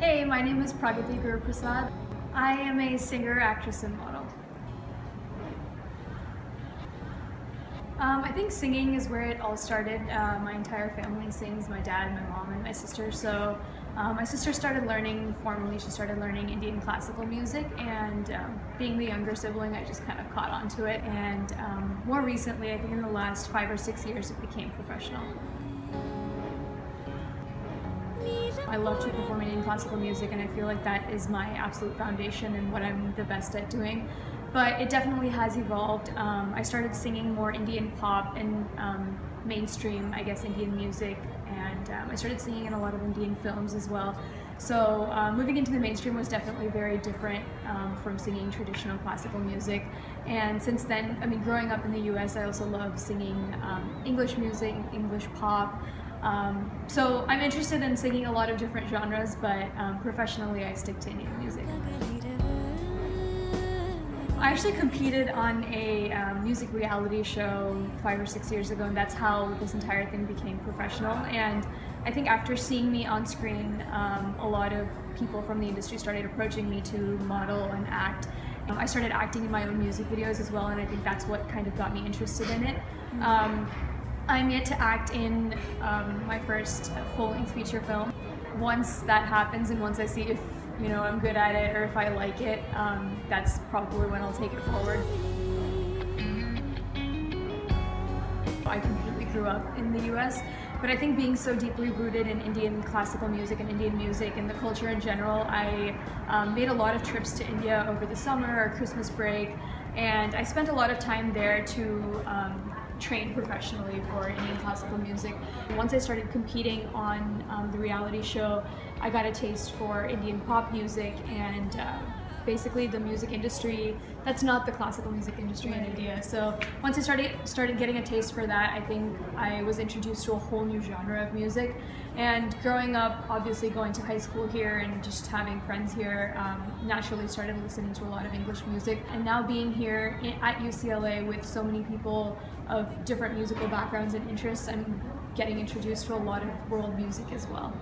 Hey, my name is Pragathi Guruprasad. I am a singer, actress, and model. I think singing is where it all started. My entire family sings, my dad, my mom, and my sister. So my sister started learning formally, she started learning Indian classical music, and being the younger sibling, I just kind of caught onto it. And more recently, I think in the last 5 or 6 years, it became professional. I love to perform Indian classical music, and I feel like that is my absolute foundation and what I'm the best at doing. But it definitely has evolved. I started singing more Indian pop and mainstream, I guess, Indian music, and I started singing in a lot of Indian films as well. So moving into the mainstream was definitely very different from singing traditional classical music. And since then, I mean, growing up in the US, I also love singing English music, English pop. So I'm interested in singing a lot of different genres, but professionally I stick to Indian music. I actually competed on a music reality show 5 or 6 years ago, and that's how this entire thing became professional. And I think after seeing me on screen, a lot of people from the industry started approaching me to model and act. I started acting in my own music videos as well, and I think that's what kind of got me interested in it. I'm yet to act in my first full-length feature film. Once that happens, and once I see if I'm good at it or if I like it, that's probably when I'll take it forward. I completely grew up in the US, but I think being so deeply rooted in Indian classical music and Indian music and the culture in general, I made a lot of trips to India over the summer or Christmas break, and I spent a lot of time there to train professionally for Indian classical music. Once I started competing on the reality show, I got a taste for Indian pop music and basically the music industry that's not the classical music industry in India. So once I started getting a taste for that, I think I was introduced to a whole new genre of music. And growing up, obviously going to high school here and just having friends here, naturally started listening to a lot of English music. And now being here at UCLA with so many people of different musical backgrounds and interests, I'm getting introduced to a lot of world music as well.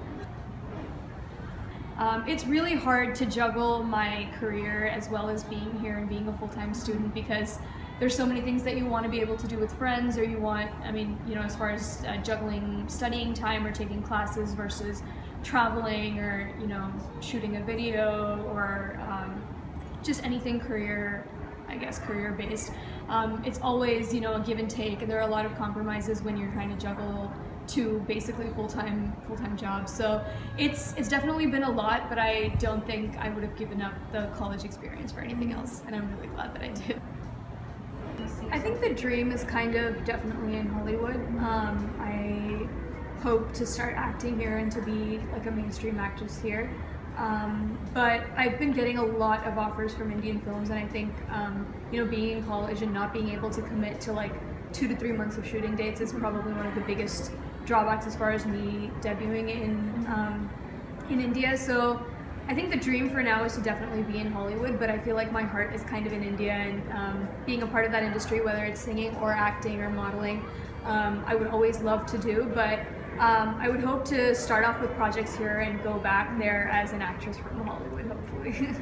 It's really hard to juggle my career as well as being here and being a full-time student, because there's so many things that you want to be able to do with friends, or you want, as far as juggling studying time or taking classes versus traveling or, shooting a video or just anything career-based. It's always, a give and take, and there are a lot of compromises when you're trying to juggle two basically full-time jobs. So it's definitely been a lot, but I don't think I would have given up the college experience for anything else, and I'm really glad that I did. I think the dream is kind of definitely in Hollywood. I hope to start acting here and to be like a mainstream actress here. But I've been getting a lot of offers from Indian films, and I think being in college and not being able to commit to like 2 to 3 months of shooting dates is probably one of the biggest drawbacks as far as me debuting in India. So I think the dream for now is to definitely be in Hollywood, but I feel like my heart is kind of in India, and being a part of that industry, whether it's singing or acting or modeling, I would always love to do, but I would hope to start off with projects here and go back there as an actress from Hollywood, hopefully.